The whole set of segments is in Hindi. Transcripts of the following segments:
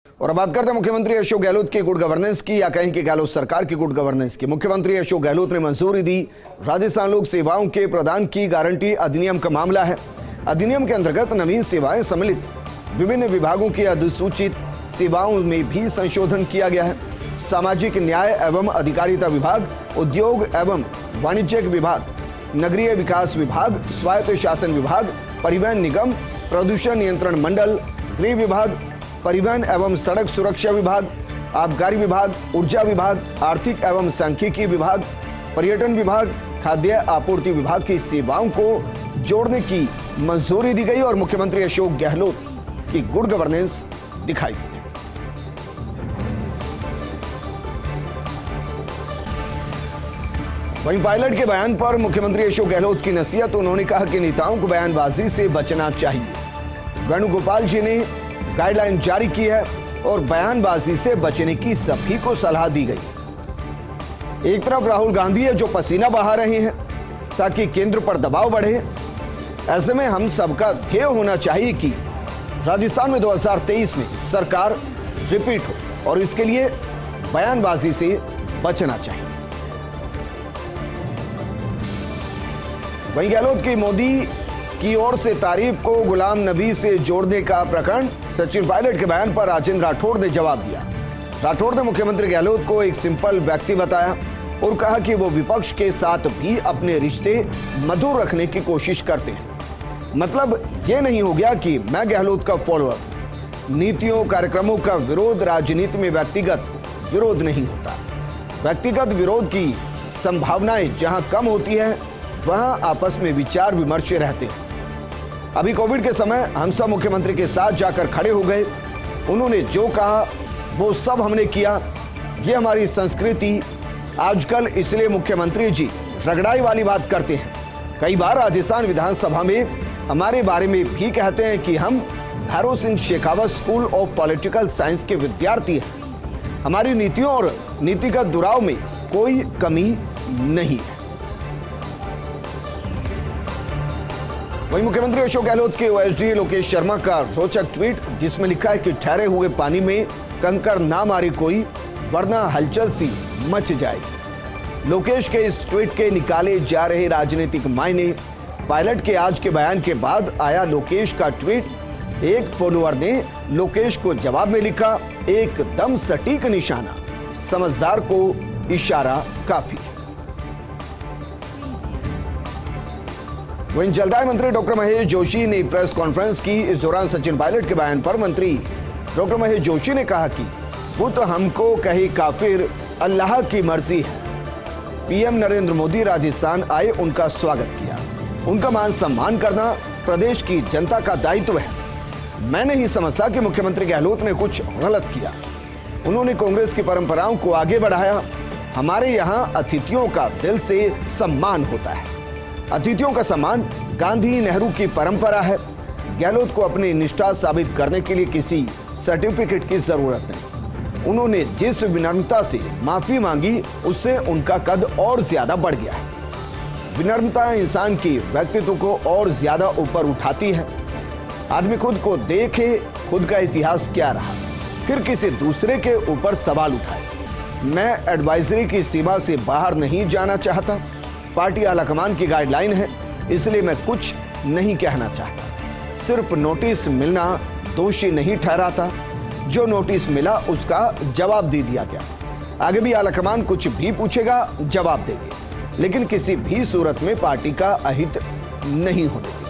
और अब बात करते हैं मुख्यमंत्री अशोक गहलोत की गुड गवर्नेंस की, या कहीं कि गहलोत सरकार की गुड गवर्नेंस की। मुख्यमंत्री अशोक गहलोत ने मंजूरी दी राजस्थान लोक सेवाओं के प्रदान की गारंटी अधिनियम का मामला है। अधिनियम के अंतर्गत नवीन सेवाएं सम्मिलित विभिन्न विभागों की अधिसूचित सेवाओं में भी संशोधन किया गया है। सामाजिक न्याय एवं अधिकारिता विभाग, उद्योग एवं वाणिज्यिक विभाग, नगरीय विकास विभाग, स्वायत्त शासन विभाग, परिवहन निगम, प्रदूषण नियंत्रण मंडल, गृह विभाग, परिवहन एवं सड़क सुरक्षा विभाग, आबकारी विभाग, ऊर्जा विभाग, आर्थिक एवं सांख्यिकी विभाग, पर्यटन विभाग, खाद्य आपूर्ति विभाग की सेवाओं को जोड़ने की मंजूरी दी गई और मुख्यमंत्री अशोक गहलोत की गुड गवर्नेंस दिखाई दी। वहीं पायलट के बयान पर मुख्यमंत्री अशोक गहलोत की नसीहत। उन्होंने कहा कि नेताओं को बयानबाजी से बचना चाहिए। वेणुगोपाल जी ने गाइडलाइन जारी की है और बयानबाजी से बचने की सभी को सलाह दी गई। एक तरफ राहुल गांधी है जो पसीना बहा रहे हैं ताकि केंद्र पर दबाव बढ़े। ऐसे में हम सबका ध्येय होना चाहिए कि राजस्थान में 2023 में सरकार रिपीट हो और इसके लिए बयानबाजी से बचना चाहिए। वहीं गहलोत की मोदी की ओर से तारीफ को गुलाम नबी से जोड़ने का प्रकरण, सचिन पायलट के बयान पर राजेंद्र राठौड़ ने जवाब दिया। राठौड़ ने मुख्यमंत्री गहलोत को एक सिंपल व्यक्ति बताया और कहा कि वो विपक्ष के साथ भी अपने रिश्ते मधुर रखने की कोशिश करते हैं। मतलब ये नहीं हो गया कि मैं गहलोत का फॉलोअर। नीतियों कार्यक्रमों का विरोध राजनीति में व्यक्तिगत विरोध नहीं होता। व्यक्तिगत विरोध की संभावनाएं जहां कम होती है वहां आपस में विचार विमर्श रहते हैं। अभी कोविड के समय हम सब मुख्यमंत्री के साथ जाकर खड़े हो गए। उन्होंने जो कहा वो सब हमने किया। ये हमारी संस्कृति आजकल, इसलिए मुख्यमंत्री जी रगड़ाई वाली बात करते हैं। कई बार राजस्थान विधानसभा में हमारे बारे में भी कहते हैं कि हम Bhairav Singh Shekhawat school of political science के विद्यार्थी हैं। हमारी नीतियों और नीतिगत दुराव में कोई कमी नहीं है। वहीं मुख्यमंत्री अशोक गहलोत के ओएसडी लोकेश शर्मा का रोचक ट्वीट, जिसमें लिखा है कि ठहरे हुए पानी में कंकड़ ना मारे कोई, वरना हलचल सी मच जाएगी। लोकेश के इस ट्वीट के निकाले जा रहे राजनीतिक मायने। पायलट के आज के बयान के बाद आया लोकेश का ट्वीट। एक फॉलोअर ने लोकेश को जवाब में लिखा, एकदम सटीक निशाना, समझदार को इशारा काफी। वहीं जलदाय मंत्री डॉक्टर महेश जोशी ने प्रेस कॉन्फ्रेंस की। इस दौरान सचिन पायलट के बयान पर मंत्री डॉक्टर महेश जोशी ने कहा कि वो तो हमको कहे काफिर, अल्लाह की मर्जी है। पीएम नरेंद्र मोदी राजस्थान आए, उनका स्वागत किया। उनका मान सम्मान करना प्रदेश की जनता का दायित्व है। मैं नहीं समझता कि मुख्यमंत्री गहलोत ने कुछ गलत किया। उन्होंने कांग्रेस की परंपराओं को आगे बढ़ाया। हमारे यहां अतिथियों का दिल से सम्मान होता है। अतिथियों का सम्मान गांधी नेहरू की परंपरा है। गहलोत को अपनी निष्ठा साबित करने के लिए किसी सर्टिफिकेट की जरूरत नहीं। उन्होंने जिस विनम्रता से माफी मांगी, उससे उनका कद और ज्यादा बढ़ गया है। विनम्रता इंसान की व्यक्तित्व को और ज्यादा ऊपर उठाती है। आदमी खुद को देखे, खुद का इतिहास क्या रहा, फिर किसी दूसरे के ऊपर सवाल उठाए। मैं एडवाइजरी की सीमा से बाहर नहीं जाना चाहता। पार्टी आलाकमान की गाइडलाइन है, इसलिए मैं कुछ नहीं कहना चाहता। सिर्फ नोटिस मिलना दोषी नहीं ठहराता। जो नोटिस मिला उसका जवाब दे दिया गया। आगे भी आलाकमान कुछ भी पूछेगा, जवाब देंगे, लेकिन किसी भी सूरत में पार्टी का अहित नहीं होने देंगे।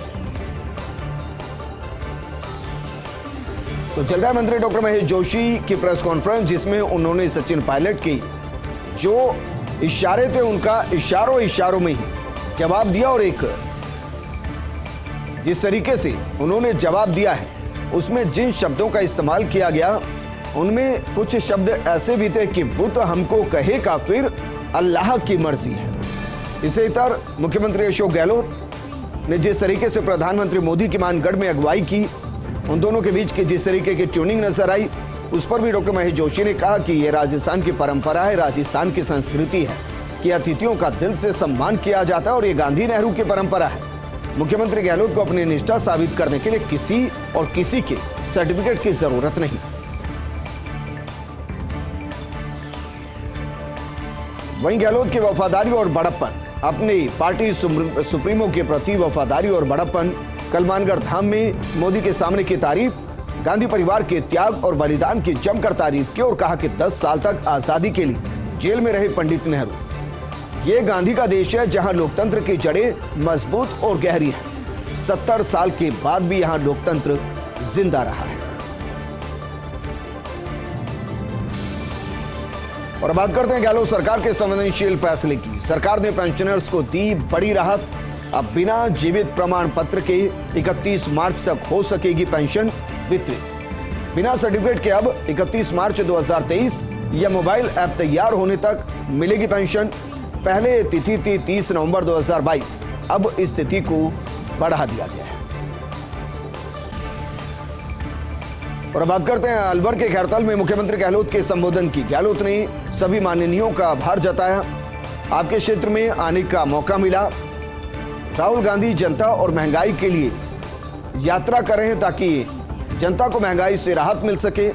तो जलदाय मंत्री डॉक्टर महेश जोशी की प्रेस कॉन्फ्रेंस, जिसमें उन्होंने सचिन पायलट की जो इशारे थे उनका इशारों में ही जवाब दिया। और एक जिस तरीके से उन्होंने जवाब दिया है उसमें जिन शब्दों का इस्तेमाल किया गया, उनमें कुछ शब्द ऐसे भी थे कि बुत हमको कहे काफिर, अल्लाह की मर्जी है। इसे इतर मुख्यमंत्री अशोक गहलोत ने जिस तरीके से प्रधानमंत्री मोदी की मानगढ़ में अगुवाई की, उन दोनों के बीच की जिस तरीके की ट्यूनिंग नजर आई, उस पर भी डॉक्टर महेश जोशी ने कहा कि यह राजस्थान की परंपरा है, राजस्थान की संस्कृति है कि अतिथियों का दिल से सम्मान किया जाता है और ये गांधी नेहरू की परंपरा है। मुख्यमंत्री गहलोत को अपनी निष्ठा साबित करने के लिए किसी और किसी के सर्टिफिकेट की जरूरत नहीं। वहीं गहलोत की वफादारी और बड़प्पन, अपनी पार्टी सुप्रीमो के प्रति वफादारी और बड़प्पन, कलमानगढ़ धाम में मोदी के सामने की तारीफ, गांधी परिवार के त्याग और बलिदान की जमकर तारीफ की और कहा कि 10 साल तक आजादी के लिए जेल में रहे पंडित नेहरू। ये गांधी का देश है जहां लोकतंत्र की जड़ें मजबूत और गहरी हैं। 70 साल के बाद भी यहां लोकतंत्र जिंदा रहा है। और बात करते हैं गहलोत सरकार के संवेदनशील फैसले की। सरकार ने पेंशनर्स को दी बड़ी राहत। अब बिना जीवित प्रमाण पत्र के 31 मार्च तक हो सकेगी पेंशन वितरित। बिना सर्टिफिकेट के अब 31 मार्च 2023 या मोबाइल ऐप तैयार होने तक मिलेगी पेंशन। पहले तिथि थी 30 नवंबर 2022, अब इस तिथि को बढ़ा दिया गया है। और बात करते हैं अलवर के खैरताल में मुख्यमंत्री गहलोत के संबोधन की। गहलोत ने सभी माननीयों का आभार जताया। आपके क्षेत्र में आने का मौका मिला। राहुल गांधी जनता और महंगाई के लिए यात्रा कर रहे हैं ताकि जनता को महंगाई से राहत मिल सके।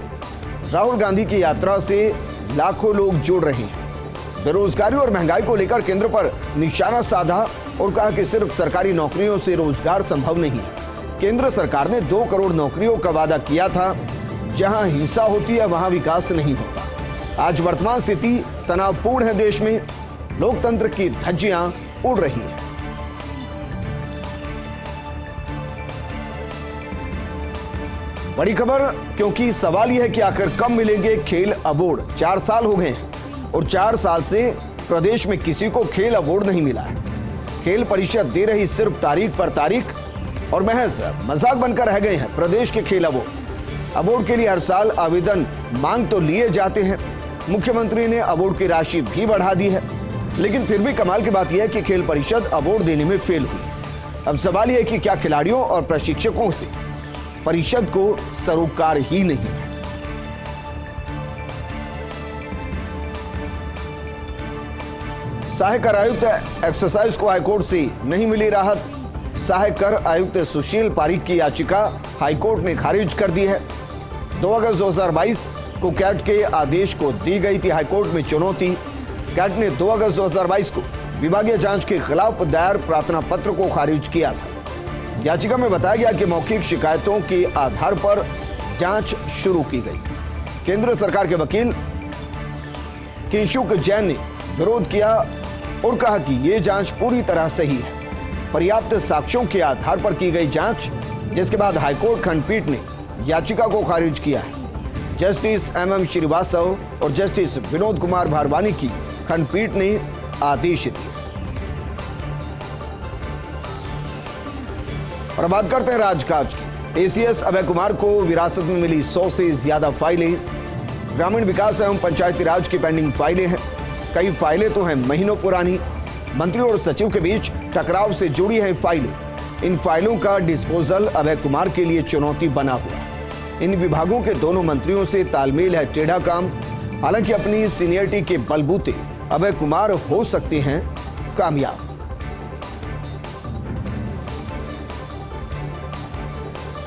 राहुल गांधी की यात्रा से लाखों लोग जुड़ रहे हैं। बेरोजगारी और महंगाई को लेकर केंद्र पर निशाना साधा और कहा कि सिर्फ सरकारी नौकरियों से रोजगार संभव नहीं है। केंद्र सरकार ने 2 करोड़ नौकरियों का वादा किया था। जहां हिंसा होती है वहां विकास नहीं होता। आज वर्तमान स्थिति तनावपूर्ण है। देश में लोकतंत्र की धज्जियां उड़ रही हैं। बड़ी खबर, क्योंकि सवाल यह है कि आखिर कब मिलेंगे खेल अवार्ड। 4 साल हो गए हैं और 4 साल से प्रदेश में किसी को खेल अवार्ड नहीं मिला है। खेल परिषद दे रही सिर्फ तारीख पर तारीख और महज मजाक बनकर रह गए हैं प्रदेश के खेल अवार्ड। अवार्ड के लिए हर साल आवेदन मांग तो लिए जाते हैं। मुख्यमंत्री ने अवार्ड की राशि भी बढ़ा दी है, लेकिन फिर भी कमाल की बात यह है कि खेल परिषद अवार्ड देने में फेल हुई। अब सवाल यह है कि क्या खिलाड़ियों और प्रशिक्षकों से परिषद को सरोकार ही नहीं है। सहायक कर आयुक्त एक्सरसाइज को हाईकोर्ट से नहीं मिली राहत। सहायक कर आयुक्त सुशील पारीक की याचिका हाईकोर्ट ने खारिज कर दी है। 2 अगस्त 2022 को कैट के आदेश को दी गई थी हाईकोर्ट में चुनौती। कैट ने 2 अगस्त 2022 को विभागीय जांच के खिलाफ दायर प्रार्थना पत्र को खारिज किया था। याचिका में बताया गया कि मौखिक शिकायतों के आधार पर जांच शुरू की गई। केंद्र सरकार के वकील किंशुक जैन ने विरोध किया और कहा कि यह जांच पूरी तरह सही है, पर्याप्त साक्ष्यों के आधार पर की गई जांच, जिसके बाद हाईकोर्ट खंडपीठ ने याचिका को खारिज किया है। जस्टिस MM श्रीवास्तव और जस्टिस विनोद कुमार भारवानी की खंडपीठ ने आदेश दिए। और बात करते हैं राजकाज की। ACS अभय कुमार को विरासत में मिली 100 से ज्यादा फाइलें। ग्रामीण विकास एवं पंचायती राज की पेंडिंग फाइलें हैं। कई फाइलें तो हैं महीनों पुरानी। मंत्री और सचिव के बीच टकराव से जुड़ी हैं फाइलें। इन फाइलों का डिस्पोजल अभय कुमार के लिए चुनौती बना हुआ है। इन विभागों के दोनों मंत्रियों से तालमेल है टेढ़ा काम। हालांकि अपनी सीनियरिटी के बलबूते अभय कुमार हो सकते हैं कामयाब।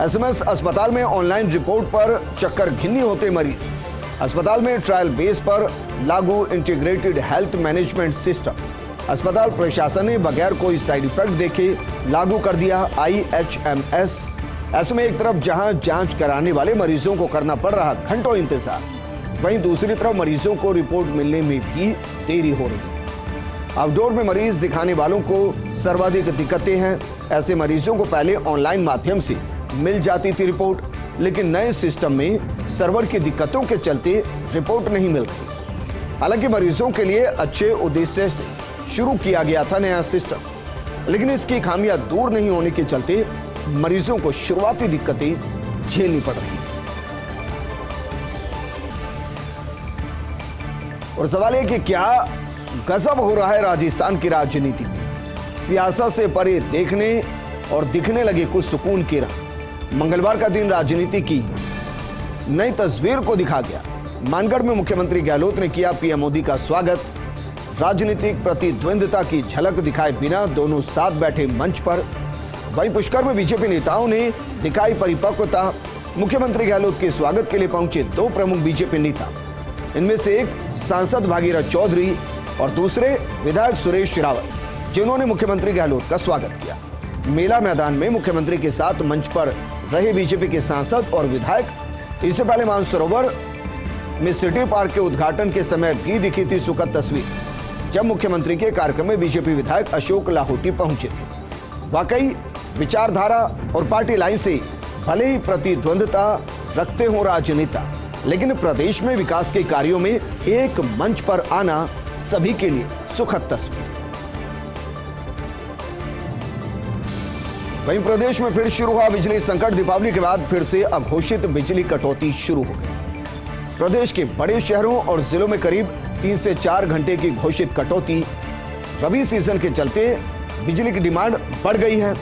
SMS अस्पताल में ऑनलाइन रिपोर्ट पर चक्कर घिन्नी होते मरीज। अस्पताल में ट्रायल बेस पर लागू इंटीग्रेटेड हेल्थ मैनेजमेंट सिस्टम। अस्पताल प्रशासन ने बगैर कोई साइड इफेक्ट देखे लागू कर दिया IHMS। ऐसे में एक तरफ जहां जांच कराने वाले मरीजों को करना पड़ रहा घंटों इंतजार, वहीं दूसरी तरफ मरीजों को रिपोर्ट मिलने में भी देरी हो रही। आउटडोर में मरीज दिखाने वालों को सर्वाधिक दिक्कतें हैं। ऐसे मरीजों को पहले ऑनलाइन माध्यम से मिल जाती थी रिपोर्ट, लेकिन नए सिस्टम में सर्वर की दिक्कतों के चलते रिपोर्ट नहीं मिल रही। हालांकि मरीजों के लिए अच्छे उद्देश्य से शुरू किया गया था नया सिस्टम, लेकिन इसकी खामियां दूर नहीं होने के चलते मरीजों को शुरुआती दिक्कतें झेलनी पड़ रही। और सवाल है कि क्या गजब हो रहा है राजस्थान की राजनीति में। सियासत से परे देखने और दिखने लगे कुछ सुकून की राह। मंगलवार का दिन राजनीति की नई तस्वीर को दिखा गया। मानगढ़ में मुख्यमंत्री गहलोत ने किया PM मोदी का स्वागत। राजनीतिक प्रतिद्वंद्विता की झलक दिखाए बिना दोनों साथ बैठे मंच पर। वहीं पुष्कर में बीजेपी नेताओं ने दिखाई परिपक्वता। मुख्यमंत्री गहलोत के स्वागत के लिए पहुंचे 2 प्रमुख बीजेपी नेता। इनमें से एक सांसद भागीरथ चौधरी और दूसरे विधायक सुरेश रावत, जिन्होंने मुख्यमंत्री गहलोत का स्वागत किया। मेला मैदान में मुख्यमंत्री के साथ मंच पर रहे बीजेपी के सांसद और विधायक। इससे पहले मानसरोवर में सिटी पार्क के उद्घाटन के समय भी दिखी थी सुखद तस्वीर, जब मुख्यमंत्री के कार्यक्रम में बीजेपी विधायक अशोक लाहोटी पहुंचे थे। वाकई विचारधारा और पार्टी लाइन से भले ही प्रतिद्वंद्विता रखते हो राजनेता, लेकिन प्रदेश में विकास के कार्यों में एक मंच पर आना सभी के लिए सुखद तस्वीर। वहीं प्रदेश में फिर शुरू हुआ बिजली संकट। दीपावली के बाद फिर से अघोषित बिजली कटौती शुरू हो गई। प्रदेश के बड़े शहरों और जिलों में करीब 3 से 4 घंटे की घोषित कटौती। रबी सीजन के चलते बिजली की डिमांड बढ़ गई है।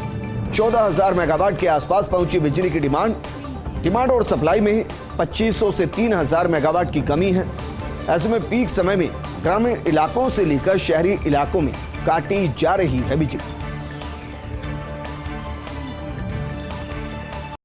14,000 मेगावाट के आसपास पहुंची बिजली की डिमांड और सप्लाई में 2500 से 3,000 मेगावाट की कमी है। ऐसे में पीक समय में ग्रामीण इलाकों से लेकर शहरी इलाकों में काटी जा रही है बिजली।